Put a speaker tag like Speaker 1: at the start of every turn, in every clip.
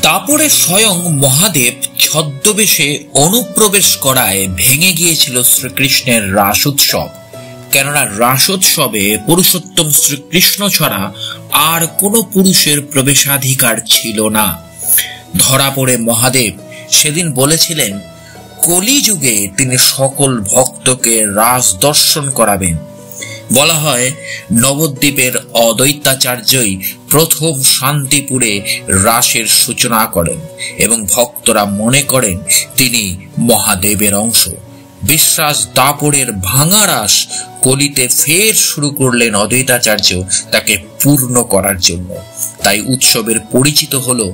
Speaker 1: তারপরে স্বয়ং মহাদেব ছদ্মবেশে অনুপ্রবেশ করায় ভেঙে গিয়েছিল শ্রীকৃষ্ণের রাস উৎসব। কেননা রাসোৎসবে পুরুষোত্তম শ্রীকৃষ্ণ ছাড়া আর কোনো পুরুষের প্রবেশাধিকার ছিল না। ধরা পড়ে মহাদেব সেদিন বলেছিলেন কলিযুগে তিনি সকল ভক্তকে রাস দর্শন করাবেন। বলা হয় নবদ্বীপের অদ্বৈতাচার্যই প্রথম শান্তিপুরে রাসের সূচনা করেন এবং ভক্তরা মনে করেন তিনি মহাদেবের অংশ। বিশ্বাস দাপড়ের ভাঙা রাস কলিতে ফের শুরু করলেন অদ্বৈতাচার্য তাকে পূর্ণ করার জন্য। তাই উৎসবের পরিচিত হলো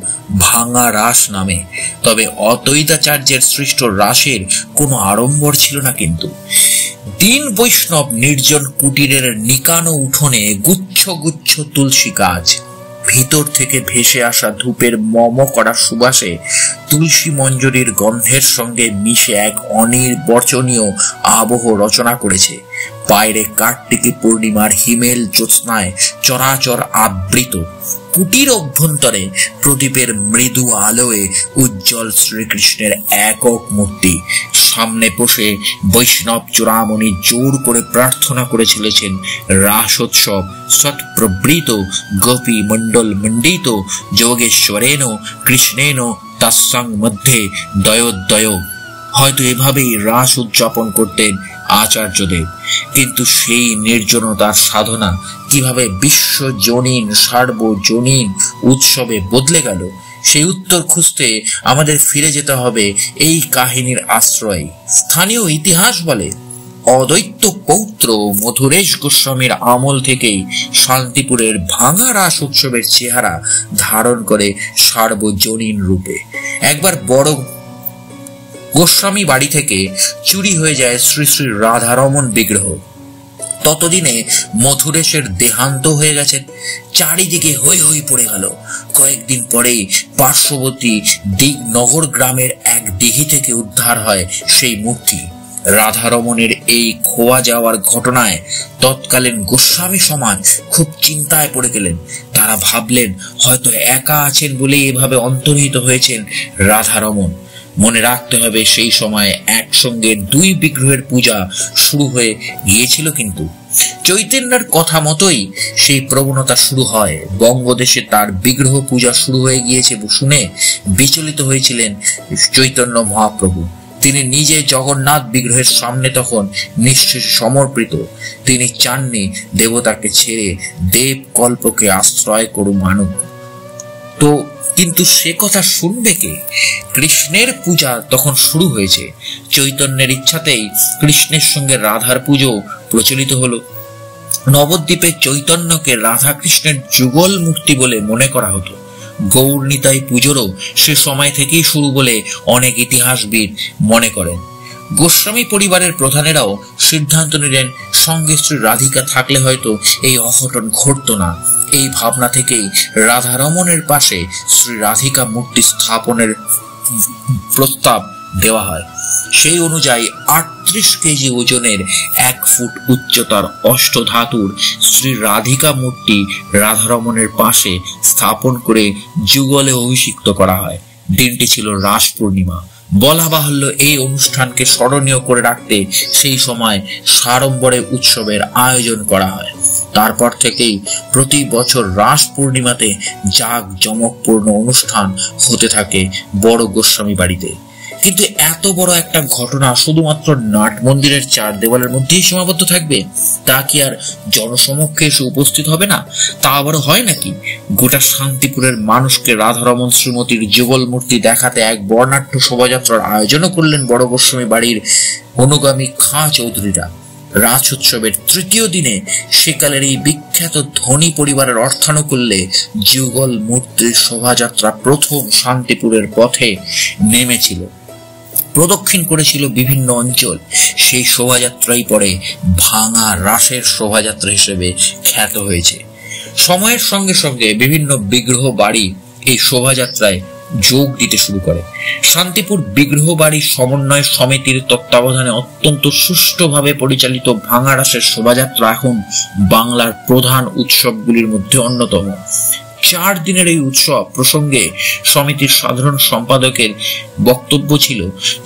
Speaker 1: ভাঙা রাস নামে। তবে অদ্বৈতাচার্যের সৃষ্ট রাসের কোনো আড়ম্বর ছিল না। কিন্তু দীন বৈষ্ণব নির্জন কুটিরের নিকানো উঠোনে গুচ্ছ গুচ্ছ তুলসী গাছ, ভিতর থেকে ভেসে আসা ধূপের মম করা সুবাসে তুলসী মঞ্জরির গন্ধের সঙ্গে মিশে এক অনির্বচনীয় আবহ রচনা করেছে। বাইরে কার্তিকী পূর্ণিমার হিমেল জ্যোৎস্নায় চরাচর আবৃত, কুটির অভ্যন্তরে প্রদীপের মৃদু আলোয় উজ্জ্বল শ্রীকৃষ্ণের একক মূর্তি। সামনে বসে বৈষ্ণব চূড়ামণি জোর করে প্রার্থনা করে চলেছেন রাসোৎসব সৎপ্রবৃত গোপী মণ্ডল মণ্ডিত যোগেশ্বরেণ কৃষ্ণেন তৎসং মধ্যে দয়োদয়। হয়তো এভাবেই রাস উদযাপন করতেন আচার্যদেব। কিন্তু সেই নির্জনতার সাধনা কিভাবে বিশ্বজনীন সার্বজনীন উৎসবে বদলে গেল, সেই উত্তর খুঁজতে আমাদের ফিরে যেতে হবে এই কাহিনীর আশ্রয়। স্থানীয় ইতিহাস বলে অদ্বৈত পৌত্র মধুরেশ গোস্বামীর আমল থেকেই শান্তিপুরের ভাঙা রাস উৎসবের চেহারা ধারণ করে সার্বজনীন রূপে। একবার বড় গোস্বামী বাড়ি থেকে চুরি হয়ে যায় শ্রী শ্রী রাধারমণ বিগ্রহ। ততদিনে মথুরেশের দেহান্ত হয়ে গেছেন। চারিদিকে হই হই পড়ে গেল। কয়েকদিন পরেই পার্শ্ববর্তী দিগনগর গ্রামের এক দিঘি থেকে উদ্ধার হয় সেই মূর্তি। রাধারমণের এই খোয়া যাওয়ার ঘটনায় তৎকালীন গোস্বামী সমাজ খুব চিন্তায় পড়ে গেলেন। তারা ভাবলেন হয়তো একা আছেন বলেই এভাবে অন্তর্হিত হয়েছেন রাধারমণ। মনে রাখতে হবে সেই সময় একসঙ্গে দুই বিগ্রহের পূজা শুরু হয়ে গিয়েছিল। কিন্তু চৈতন্যের কথা মতোই সেই প্রবণতা শুরু হয়। বঙ্গদেশে তার বিগ্রহ পূজা শুরু হয়ে গিয়েছে শুনে বিচলিত হয়েছিলেন চৈতন্য মহাপ্রভু। তিনি নিজে জগন্নাথ বিগ্রহের সামনে তখন নিঃশেষ সমর্পিত। তিনি চাননি দেবতাকে ছেড়ে দেব কল্পকে আশ্রয় করু মানুষ। তো কিন্তু সে কথা শুনবে কে? কৃষ্ণের পূজা তখন শুরু হয়েছে। চৈতন্যের ইচ্ছাতেই কৃষ্ণের সঙ্গে রাধার পুজো প্রচলিত হলো। নবদ্বীপে চৈতন্যকে রাধা কৃষ্ণের যুগল মূর্তি বলে মনে করা হতো। গৌর নিতাই পুজোরও সে সময় থেকেই শুরু বলে অনেক ইতিহাসবিদ মনে করেন। গোস্বামী পরিবারের প্রধানেরাও সিদ্ধান্ত নিলেন সঙ্গে শ্রী রাধিকা থাকলে হয়তো এই অঘটন ঘটত না। এই ভাবনা থেকেই রাধারমণের পাশে শ্রী রাধিকা মূর্তি স্থাপনের প্রস্তাব দেওয়া হয়। সেই অনুযায়ী 38 কেজি ওজনের 1 ফুট উচ্চতার অষ্টধাতুর শ্রী রাধিকা মূর্তি রাধারমণের পাশে স্থাপন করে যুগলে অভিষিক্ত করা হয়। দিনটি ছিল রাস পূর্ণিমা। বলা বাহুল্য এই অনুষ্ঠানকে স্মরণীয় করে রাখতে সেই সময় সাড়ম্বরে উৎসবের আয়োজন করা হয়। তারপর থেকেই প্রতি বছর রাস পূর্ণিমাতে জাঁক জমকপূর্ণ অনুষ্ঠান হতে থাকে বড় গোস্বামী বাড়িতে। কিন্তু এত বড় একটা ঘটনা শুধুমাত্র নাট মন্দিরের 4 দেওয়ালের মধ্যেই সীমাবদ্ধ থাকবে? তা কি আর জনসমক্ষে এসে উপস্থিত হবে না? তা আবারও হয় নাকি? গোটা শান্তিপুরের মানুষকে রাধারমণ শ্রীমতীর যুগল মূর্তি দেখাতে এক বর্ণাঢ্য শোভাযাত্রার আয়োজনও করলেন বড় গোস্বামী বাড়ির অনুগামী খাঁ চৌধুরীরা। রাস উৎসবের 3য় দিনে সেকালের এই বিখ্যাত ধনী পরিবারের অর্থানুকূল্যে যুগল মূর্তির শোভাযাত্রা প্রথম শান্তিপুরের পথে নেমেছিল, প্রদক্ষিণ করেছিল বিভিন্ন অঞ্চল। সেই শোভাযাত্রাই পরে ভাঙা রাসের শোভাযাত্রা হিসেবে খ্যাত হয়েছে। সময়ের সঙ্গে সঙ্গে বিভিন্ন বিগ্রহ বাড়ি এই শোভাযাত্রায় যোগ দিতে শুরু করে। শান্তিপুর বিগ্রহ বাড়ির সমন্বয় সমিতির তত্ত্বাবধানে অত্যন্ত সুষ্ঠুভাবে পরিচালিত ভাঙা রাসের শোভাযাত্রা এখন বাংলার প্রধান উৎসবগুলির মধ্যে অন্যতম। 4 দিনের এই উৎসব প্রসঙ্গে সমিতির সাধারণ সম্পাদকের বক্তব্য ছিল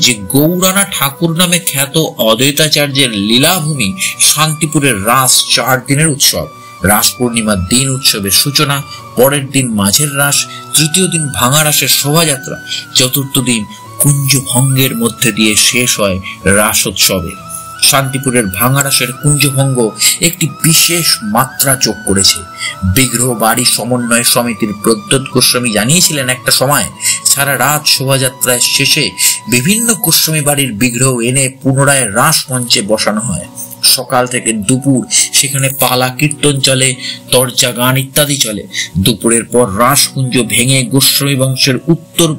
Speaker 1: যে গৌরানা ঠাকুর নামে খ্যাত অদ্বৈতাচার্যের লীলাভূমি শান্তিপুরের রাস 4 দিনের উৎসব। রাস পূর্ণিমার দিন উৎসবের সূচনা, পরের দিন মাঝের রাস, তৃতীয় দিন ভাঙা রাসের শোভাযাত্রা, চতুর্থ দিন কুঞ্জ ভঙ্গের মধ্যে দিয়ে শেষ হয় রাস উৎসবের। শান্তিপুরের ভাঙা রাসের কুঞ্জভঙ্গ একটি বিশেষ মাত্রা যোগ করেছে। বিগ্রহ বাড়ি সমন্বয় সমিতির প্রদ্যোৎ গোস্বামী জানিয়েছিলেন, একটা সময় সারা রাত শোভাযাত্রায় শেষে বিভিন্ন গোস্বামী বাড়ির বিগ্রহ এনে পুনরায় রাস মঞ্চে বসানো হয়। সকাল থেকে দুপুর সেখানে পালা কীর্তন চলে, তরজা গান ইত্যাদি চলে। দুপুরের পর রাসকুঞ্জ ভেঙে গোস্বামী বংশের উত্তর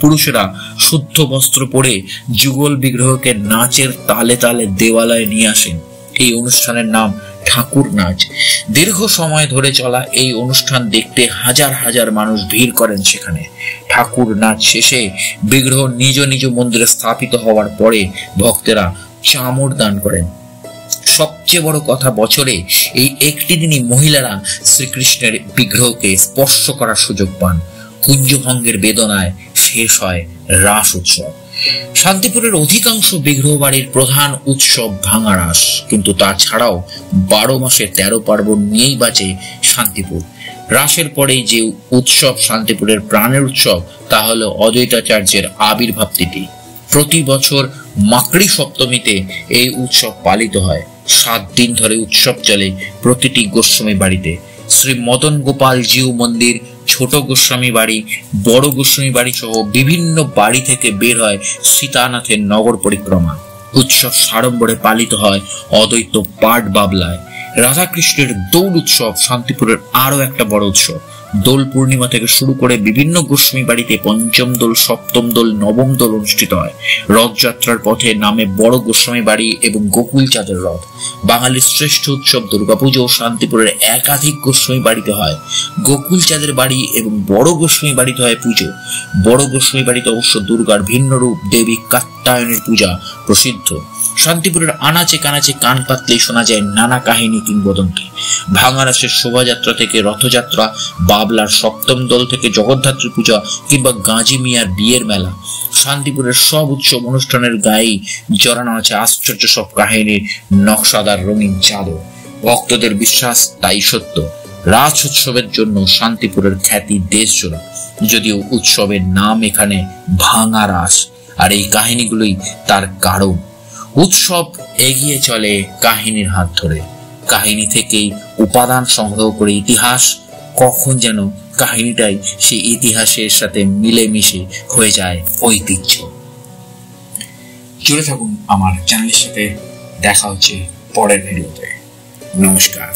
Speaker 1: পুরুষেরা শুদ্ধ বস্ত্র পরে যুগল বিগ্রহকে নাচের তালে তালে দেওয়ালয়ে নিয়ে আসেন। এই অনুষ্ঠানের নাম ঠাকুর নাচ। দীর্ঘ সময় ধরে চলা এই অনুষ্ঠান দেখতে হাজার হাজার মানুষ ভিড় করেন সেখানে। ঠাকুর নাচ শেষে বিগ্রহ নিজ নিজ মন্দিরে স্থাপিত হওয়ার পরে ভক্তেরা চামর দান করেন। সবচেয়ে বড় কথা, বছরে এই একটি দিনই মহিলারা শ্রীকৃষ্ণের বিগ্রহকে স্পর্শ করার সুযোগ পান। কুঞ্জভঙ্গের বেদনায় শেষ হয় রাস উৎসব। শান্তিপুরের অধিকাংশ বিগ্রহ বাড়ির প্রধান উৎসব ভাঙা রাস, কিন্তু তাছাড়াও 12 মাসে 13 পার্বণ নিয়েই বাঁচে শান্তিপুর। রাসের পরেই যে উৎসব শান্তিপুরের প্রাণের উৎসব, তা হলো অদ্বৈতাচার্যের আবির্ভাব তিথি। প্রতি বছর মাকড়ি সপ্তমীতে এই উৎসব পালিত হয়। 7 দিন ধরে উৎসব চলে প্রতিটি গোস্বামী বাড়িতে। শ্রী মদন গোপাল জিউ মন্দির, ছোট গোস্বামী বাড়ি, বড় গোস্বামী বাড়ি সহ বিভিন্ন বাড়ি থেকে বের হয় সীতানাথের নগর পরিক্রমা। উৎসব সাড়ম্বরে পালিত হয় অদ্বৈত পাঠ বাবলায়। রাধাকৃষ্ণের দোল উৎসব শান্তিপুরের আরো একটা বড় উৎসব। দোল পূর্ণিমা থেকে শুরু করে বিভিন্ন গোস্বামী বাড়িতে পঞ্চম দোল, সপ্তম দোল, নবম দোল অনুষ্ঠিত হয়। রথযাত্রার পথে নামে বড় গোস্বামী বাড়ি এবং গোকুল চাঁদের রথ। বাঙালির শ্রেষ্ঠ উৎসব দুর্গাপুজো শান্তিপুরের একাধিক গোস্বামী বাড়িতে হয়। গোকুল চাঁদের বাড়ি এবং বড় গোস্বামী বাড়িতে হয় পুজো। বড় গোস্বামী বাড়িতে অবশ্য দুর্গার ভিন্ন রূপ দেবী কাত্যায়নের পূজা প্রসিদ্ধ। শান্তিপুরের আনাচে কানাচে কান পাতলেই শোনা যায় নানা কাহিনী, কিংবদন্তি। ভাঙা রাসের শোভাযাত্রা থেকে রথযাত্রা, বাবলার সপ্তম দল থেকে জগদ্ধাত্রী পূজা কিংবা গাজী মিয়ার বিয়ের মেলা, শান্তিপুরের সব উৎসব অনুষ্ঠানের গায়েই জড়ানো আছে আশ্চর্য সব কাহিনীর নকশাদার রঙিন চাদর। ভক্তদের বিশ্বাস তাই সত্য। রাস উৎসবের জন্য শান্তিপুরের খ্যাতি দেশ জোড়া। যদিও উৎসবের নাম এখানে ভাঙা রাস, আর এই কাহিনীগুলোই তার কারণ। উৎসব এগিয়ে চলে কাহিনীর হাত ধরে। কাহিনী থেকেই উপাদান সংগ্রহ করে ইতিহাস, কখন যেন কাহিনীটাই সেই ইতিহাসের সাথে মিলেমিশে হয়ে যায় ঐতিহ্য। জুড়ে থাকুন আমার চ্যানেলের সাথে। দেখা হচ্ছে পরের ভিডিওতে। নমস্কার।